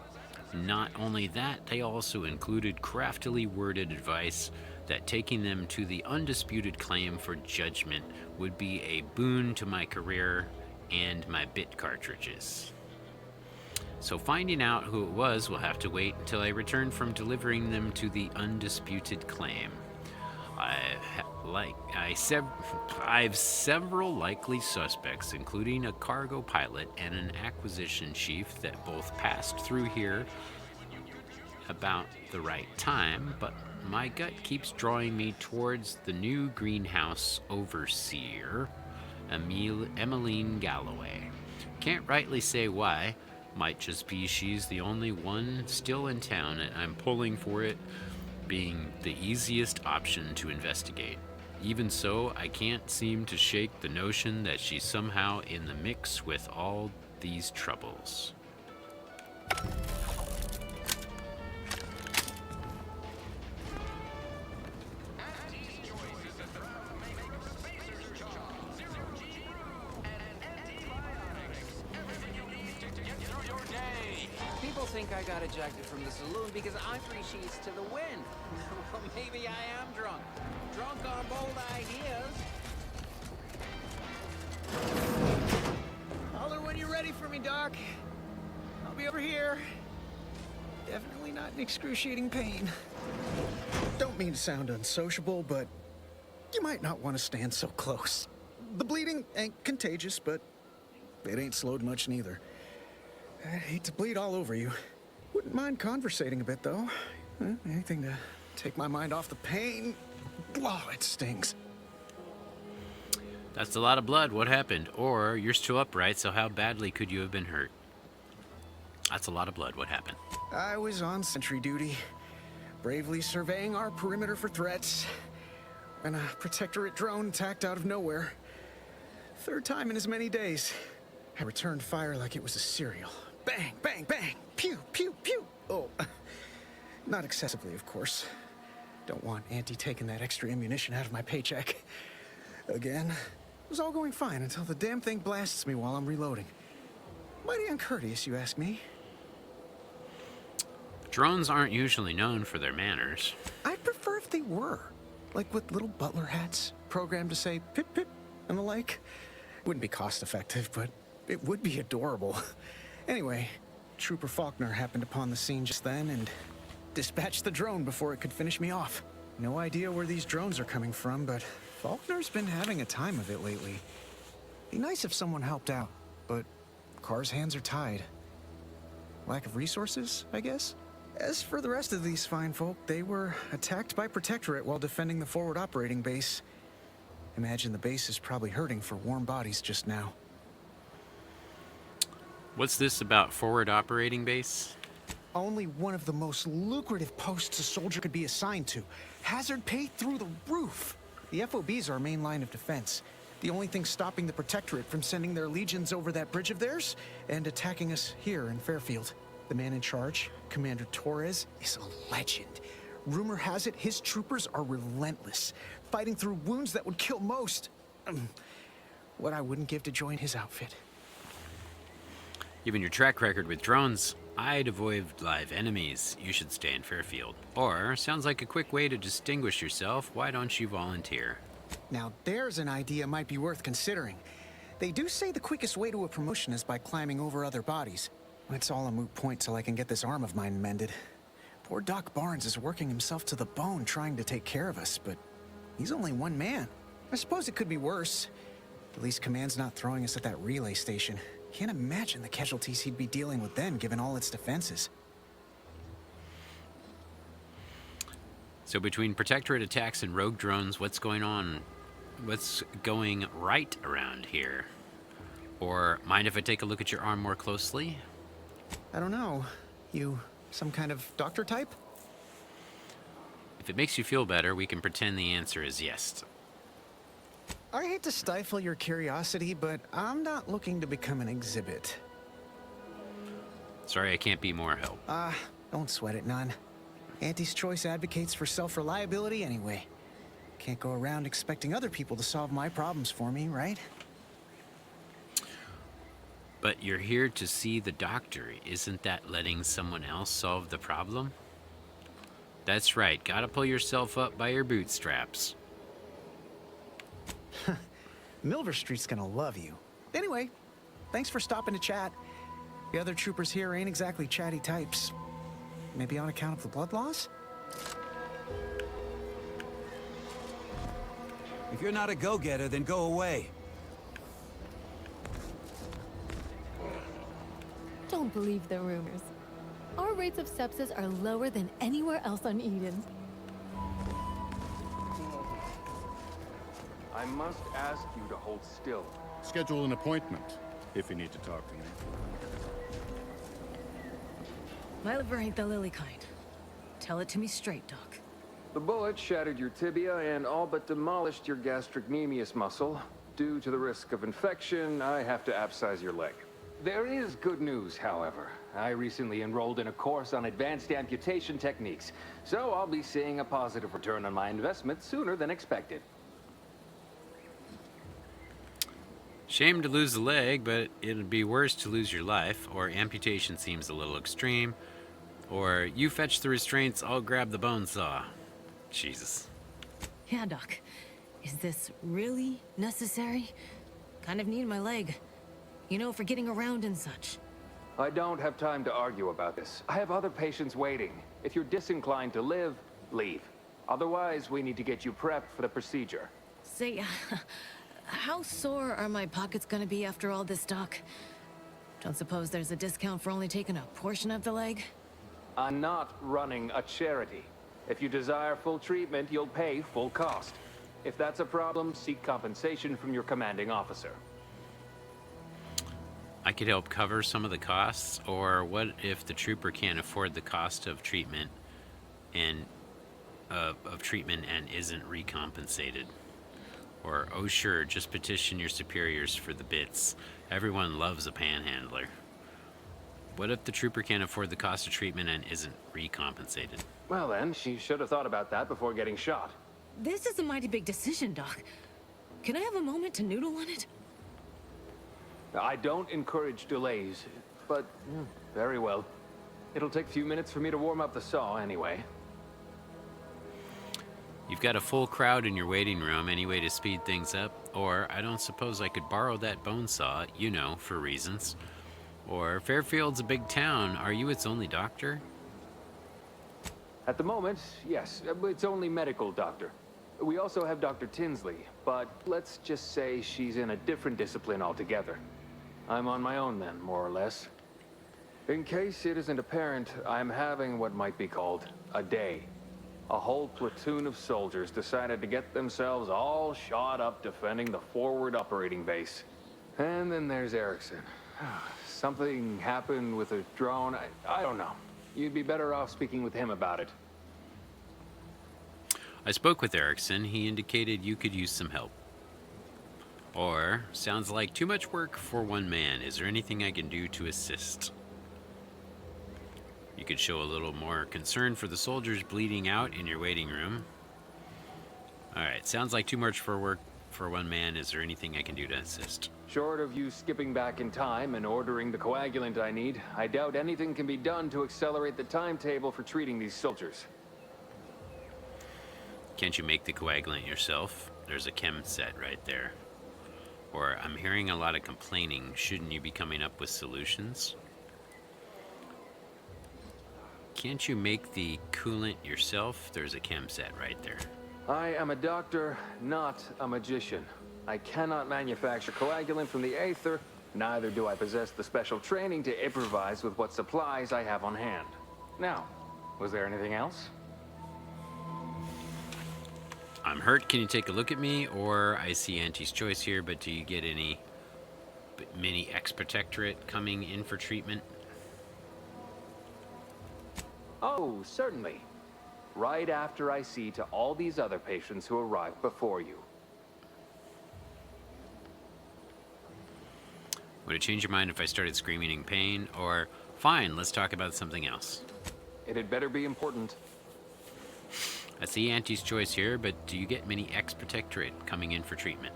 Not only that, they also included craftily worded advice that taking them to the undisputed claim for judgment would be a boon to my career and my bit cartridges. So finding out who it was will have to wait until I return from delivering them to the undisputed claim. I've several likely suspects, including a cargo pilot and an acquisition chief that both passed through here about the right time, but my gut keeps drawing me towards the new greenhouse overseer, Emmeline Galloway. Can't rightly say why. Might just be she's the only one still in town, and I'm pulling for it being the easiest option to investigate. Even so, I can't seem to shake the notion that she's somehow in the mix with all these troubles. People think I got ejected from the saloon because I'm 3 sheets to the wind. Well, maybe I am drunk. Drunk on bold ideas. Holler when you're ready for me, Doc. I'll be over here. Definitely not in excruciating pain. Don't mean to sound unsociable, but you might not want to stand so close. The bleeding ain't contagious, but it ain't slowed much neither. I hate to bleed all over you. Wouldn't mind conversating a bit, though. Anything to take my mind off the pain. Oh, it stings. That's a lot of blood. What happened? Or you're still upright, so how badly could you have been hurt? That's a lot of blood. What happened? I was on sentry duty, bravely surveying our perimeter for threats, when a protectorate drone attacked out of nowhere. 3rd time in as many days. I returned fire like it was a cereal. Bang, bang, bang! Pew, pew, pew! Oh, not excessively, of course. Don't want Auntie taking that extra ammunition out of my paycheck. Again, it was all going fine until the damn thing blasts me while I'm reloading. Mighty uncourteous, you ask me. Drones aren't usually known for their manners. I'd prefer if they were. Like with little butler hats, programmed to say pip pip and the like. Wouldn't be cost effective, but it would be adorable. Anyway, Trooper Faulkner happened upon the scene just then and dispatched the drone before it could finish me off. No idea where these drones are coming from, but Faulkner's been having a time of it lately. Be nice if someone helped out, but Carr's hands are tied. Lack of resources, I guess? As for the rest of these fine folk, they were attacked by Protectorate while defending the forward operating base. Imagine the base is probably hurting for warm bodies just now. What's this about forward operating base? Only one of the most lucrative posts a soldier could be assigned to. Hazard pay through the roof. The FOB's our main line of defense. The only thing stopping the Protectorate from sending their legions over that bridge of theirs and attacking us here in Fairfield. The man in charge, Commander Torres, is a legend. Rumor has it his troopers are relentless, fighting through wounds that would kill most. What I wouldn't give to join his outfit. Given your track record with drones, I'd avoid live enemies. You should stay in Fairfield. Or, sounds like a quick way to distinguish yourself. Why don't you volunteer? Now there's an idea might be worth considering. They do say the quickest way to a promotion is by climbing over other bodies. It's all a moot point till I can get this arm of mine mended. Poor Doc Barnes is working himself to the bone trying to take care of us, but he's only one man. I suppose it could be worse. At least Command's not throwing us at that relay station. Can't imagine the casualties he'd be dealing with then, given all its defenses. So between Protectorate attacks and rogue drones, what's going on? What's going right around here? Or mind if I take a look at your arm more closely? I don't know. You some kind of doctor type? If it makes you feel better, we can pretend the answer is yes. I hate to stifle your curiosity, but I'm not looking to become an exhibit. Sorry, I can't be more help. Don't sweat it none. Auntie's Choice advocates for self-reliability anyway. Can't go around expecting other people to solve my problems for me, right? But you're here to see the doctor. Isn't that letting someone else solve the problem? That's right, gotta pull yourself up by your bootstraps. Milver Street's gonna love you. Anyway, thanks for stopping to chat. The other troopers here ain't exactly chatty types. Maybe on account of the blood loss? If you're not a go-getter, then go away. Don't believe the rumors. Our rates of sepsis are lower than anywhere else on Eden. I must ask you to hold still. Schedule an appointment if you need to talk to me. My liver ain't the lily kind. Tell it to me straight, Doc. The bullet shattered your tibia and all but demolished your gastrocnemius muscle. Due to the risk of infection, I have to abscise your leg. There is good news, however. I recently enrolled in a course on advanced amputation techniques, so I'll be seeing a positive return on my investment sooner than expected. Shame to lose the leg, but it'd be worse to lose your life, or amputation seems a little extreme, or you fetch the restraints, I'll grab the bone saw. Jesus. Yeah, Doc. Is this really necessary? Kind of need my leg. You know, for getting around and such. I don't have time to argue about this. I have other patients waiting. If you're disinclined to live, leave. Otherwise, we need to get you prepped for the procedure. Say, how sore are my pockets gonna be after all this, Doc? Don't suppose there's a discount for only taking a portion of the leg? I'm not running a charity. If you desire full treatment, you'll pay full cost. If that's a problem, seek compensation from your commanding officer. I could help cover some of the costs, or what if the trooper can't afford the cost of treatment and isn't recompensated? Or, oh sure, just petition your superiors for the bits. Everyone loves a panhandler. What if the trooper can't afford the cost of treatment and isn't recompensated? Well then, she should have thought about that before getting shot. This is a mighty big decision, Doc. Can I have a moment to noodle on it? I don't encourage delays, but very well. It'll take a few minutes for me to warm up the saw anyway. You've got a full crowd in your waiting room. Any way to speed things up? Or I don't suppose I could borrow that bone saw, you know, for reasons. Or Fairfield's a big town. Are you its only doctor? At the moment, yes. It's only medical doctor. We also have Dr. Tinsley, but let's just say she's in a different discipline altogether. I'm on my own then, more or less. In case it isn't apparent, I'm having what might be called a day. A whole platoon of soldiers decided to get themselves all shot up defending the forward operating base. And then there's Erickson. Something happened with a drone. I don't know. You'd be better off speaking with him about it. I spoke with Erickson. He indicated you could use some help. Or, sounds like too much work for one man. Is there anything I can do to assist? You could show a little more concern for the soldiers bleeding out in your waiting room. Alright, sounds like too much for work for one man. Is there anything I can do to assist? Short of you skipping back in time and ordering the coagulant I need, I doubt anything can be done to accelerate the timetable for treating these soldiers. Can't you make the coagulant yourself? There's a chem set right there. Or, I'm hearing a lot of complaining. Shouldn't you be coming up with solutions? Can't you make the coolant yourself? There's a chem set right there. I am a doctor, not a magician. I cannot manufacture coagulant from the aether, neither do I possess the special training to improvise with what supplies I have on hand. Now, was there anything else? I'm hurt, can you take a look at me? Or I see Auntie's choice here, but do you get any mini ex-protectorate coming in for treatment? Oh, certainly. Right after I see to all these other patients who arrived before you. Would it change your mind if I started screaming in pain? Or, fine, let's talk about something else. It had better be important. I see Auntie's choice here, but do you get many ex-protectorate coming in for treatment?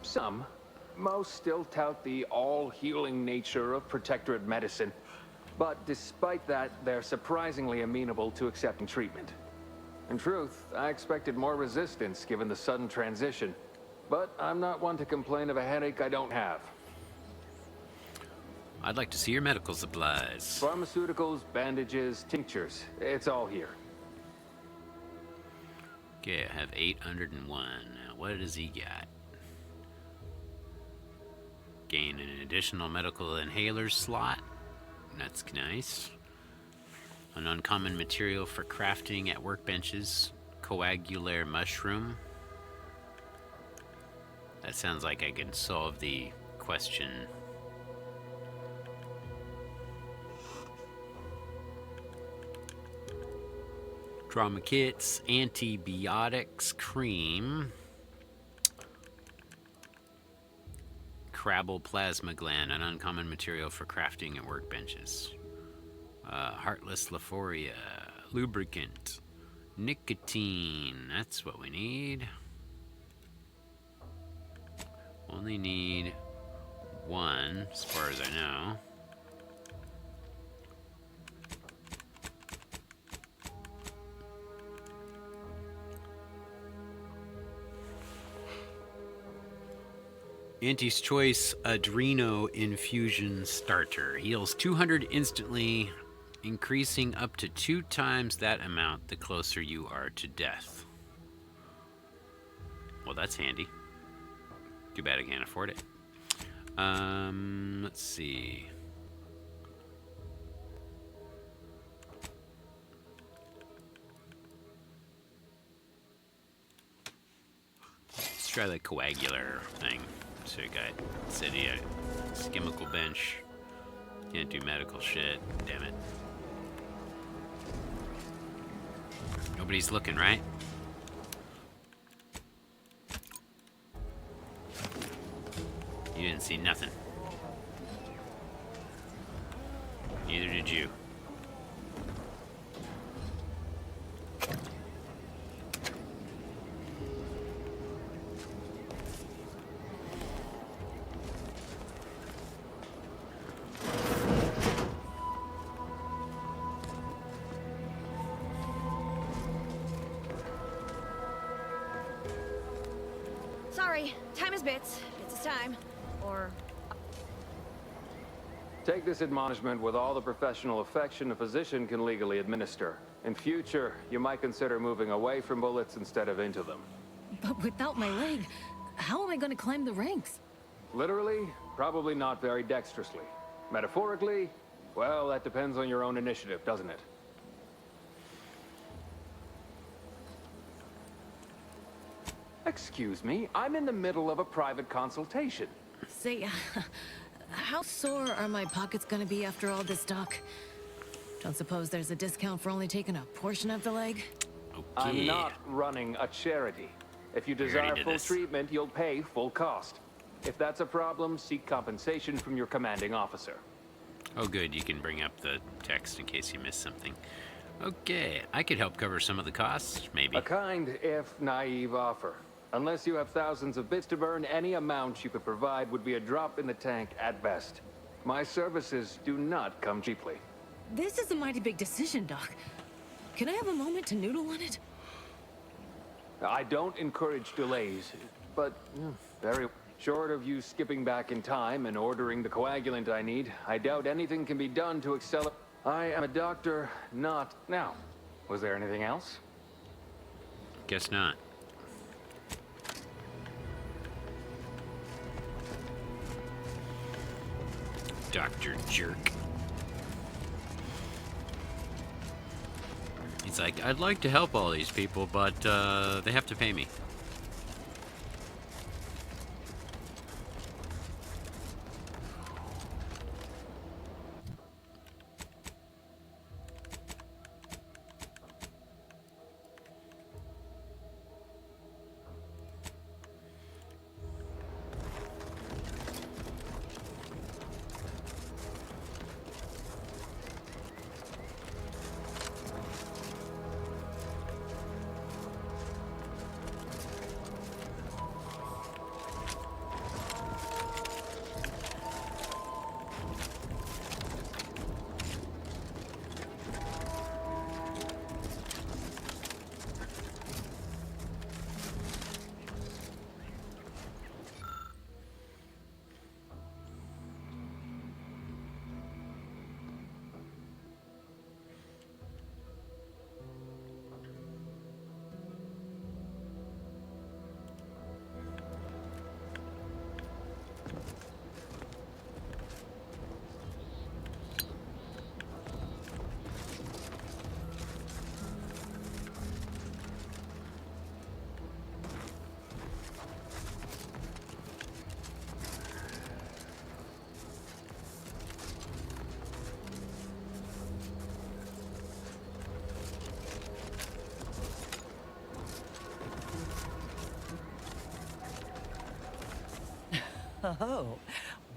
Some. Most still tout the all-healing nature of protectorate medicine. But despite that, they're surprisingly amenable to accepting treatment. In truth, I expected more resistance given the sudden transition. But I'm not one to complain of a headache I don't have. I'd like to see your medical supplies. Pharmaceuticals, bandages, tinctures. It's all here. Okay, I have 801. Now, what does he got? Gain an additional medical inhaler slot. That's nice. An uncommon material for crafting at workbenches. Coagular mushroom. That sounds like I can solve the question. Trauma kits, antibiotics, cream, Crabble plasma gland, an uncommon material for crafting at workbenches. Heartless Laphoria, lubricant, nicotine, that's what we need. Only need one, as far as I know. Auntie's Choice Adreno Infusion Starter. Heals 200 instantly, increasing up to 2 times that amount the closer you are to death. Well, that's handy. Too bad I can't afford it. Let's see. Let's try the coagular thing. So I got city chemical bench. Can't do medical shit. Damn it. Nobody's looking, right? You didn't see nothing. Neither did you. Sorry, time is bits. Bits is time. Or... Take this admonishment with all the professional affection a physician can legally administer. In future, you might consider moving away from bullets instead of into them. But without my leg, how am I going to climb the ranks? Literally, probably not very dexterously. Metaphorically, well, that depends on your own initiative, doesn't it? Excuse me, I'm in the middle of a private consultation. Say, how sore are my pockets gonna be after all this, Doc? Don't suppose there's a discount for only taking a portion of the leg? I'm not running a charity. If you desire full treatment, you'll pay full cost. If that's a problem, seek compensation from your commanding officer. Oh good, you can bring up the text in case you missed something. Okay, I could help cover some of the costs, maybe. A kind, if naive offer. Unless you have thousands of bits to burn, any amount you could provide would be a drop in the tank at best. My services do not come cheaply. This is a mighty big decision, Doc. Can I have a moment to noodle on it? I don't encourage delays, but very short of you skipping back in time and ordering the coagulant I need, I doubt anything can be done to accelerate. I am a doctor, not... Now, was there anything else? Guess not. Dr. Jerk. It's like, I'd like to help all these people, but they have to pay me. Oh,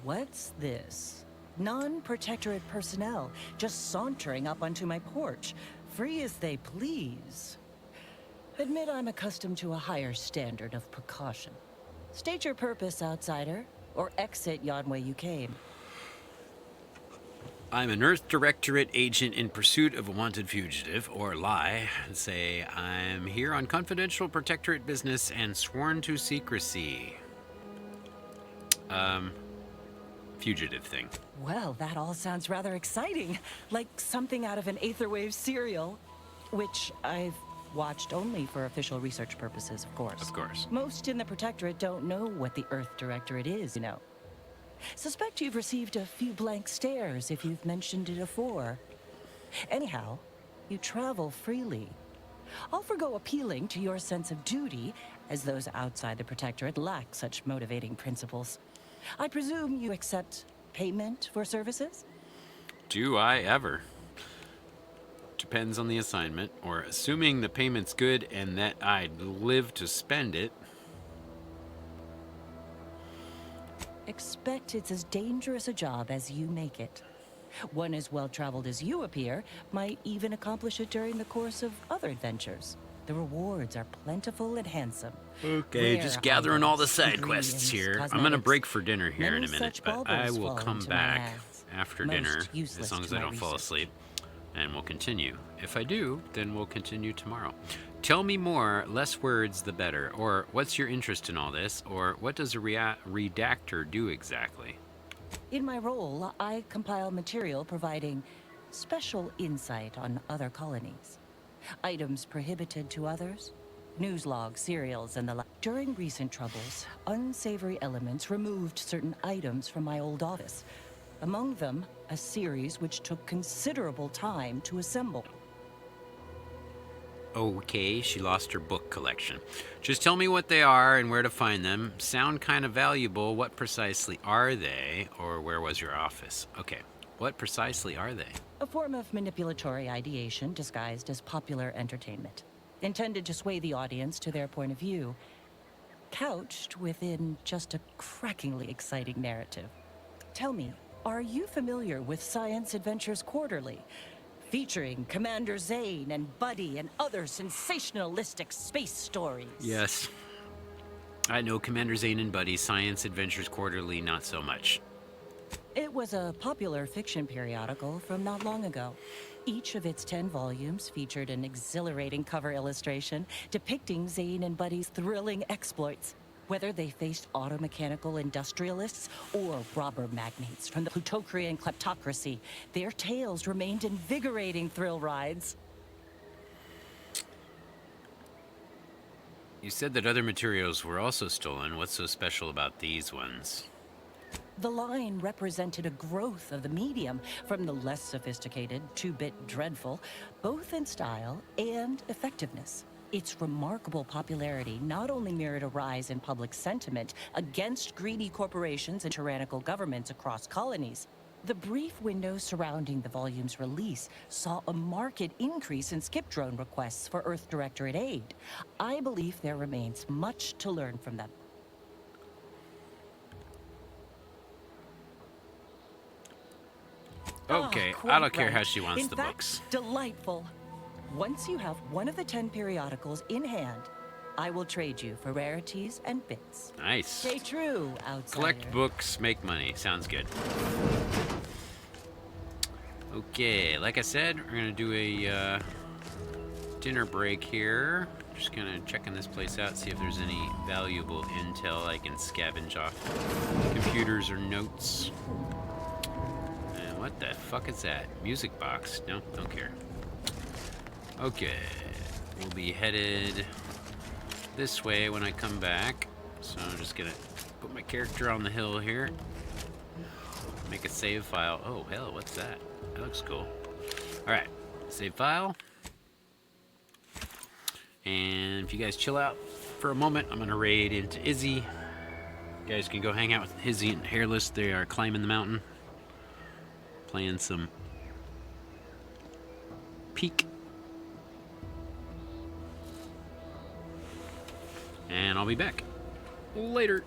what's this? Non-protectorate personnel just sauntering up onto my porch, free as they please. Admit I'm accustomed to a higher standard of precaution. State your purpose, outsider, or exit yon way you came. I'm an Earth Directorate agent in pursuit of a wanted fugitive, or lie, and say I'm here on confidential Protectorate business and sworn to secrecy. Fugitive thing. Well, that all sounds rather exciting. Like something out of an Aetherwave serial. Which I've watched only for official research purposes, of course. Of course. Most in the Protectorate don't know what the Earth Directorate is, you know. Suspect you've received a few blank stares if you've mentioned it afore. Anyhow, you travel freely. I'll forgo appealing to your sense of duty, as those outside the Protectorate lack such motivating principles. I presume you accept payment for services? Do I ever? Depends on the assignment, or assuming the payment's good and that I'd live to spend it. Expect it's as dangerous a job as you make it. One as well-traveled as you appear might even accomplish it during the course of other adventures. The rewards are plentiful and handsome. Okay, Rare just gathering all the items, side quests here. I'm gonna break for dinner here in a Many minute, such but I baubles will fall come into my back hands. after Most dinner, useless as long as to I my don't fall research. asleep, and we'll continue. If I do, then we'll continue tomorrow. Tell me more, less words the better, or what's your interest in all this, or what does a redactor do exactly? In my role, I compile material providing special insight on other colonies. Items prohibited to others, news logs, serials, and the like. During recent troubles, unsavory elements removed certain items from my old office. Among them, a series which took considerable time to assemble. Okay, she lost her book collection. Just tell me what they are and where to find them. Sound kind of valuable. What precisely are they? Or where was your office? Okay, what precisely are they? A form of manipulatory ideation disguised as popular entertainment, intended to sway the audience to their point of view, couched within just a crackingly exciting narrative. Tell me, are you familiar with Science Adventures Quarterly? Featuring Commander Zane and Buddy and other sensationalistic space stories. Yes. I know Commander Zane and Buddy, Science Adventures Quarterly, not so much. It was a popular fiction periodical from not long ago. Each of its 10 volumes featured an exhilarating cover illustration depicting Zane and Buddy's thrilling exploits. Whether they faced automechanical industrialists or robber magnates from the Plutocrian kleptocracy, their tales remained invigorating thrill rides. You said that other materials were also stolen. What's so special about these ones? The line represented a growth of the medium from the less sophisticated 2-bit dreadful, both in style and effectiveness. Its remarkable popularity not only mirrored a rise in public sentiment against greedy corporations and tyrannical governments across colonies. The brief window surrounding the volume's release saw a marked increase in skip drone requests for Earth Directorate aid. I believe there remains much to learn from them. Okay, Quite I don't care right. how she wants In the fact, books. Delightful. Once you have one of the 10 periodicals in hand, I will trade you for rarities and bits. Nice. Stay true, outsider. Collect books, make money. Sounds good. Okay, like I said, we're gonna do a dinner break here. Just gonna checking this place out, see if there's any valuable intel I can scavenge off computers or notes. And what the fuck is that? Music box? No, don't care. Okay, we'll be headed this way when I come back. So I'm just gonna put my character on the hill here. Make a save file. Oh, hell, what's that? That looks cool. Alright, save file. And if you guys chill out for a moment, I'm gonna raid into Izzy. You guys can go hang out with Izzy and Hairless. They are climbing the mountain. Playing some Peak. And I'll be back. Later.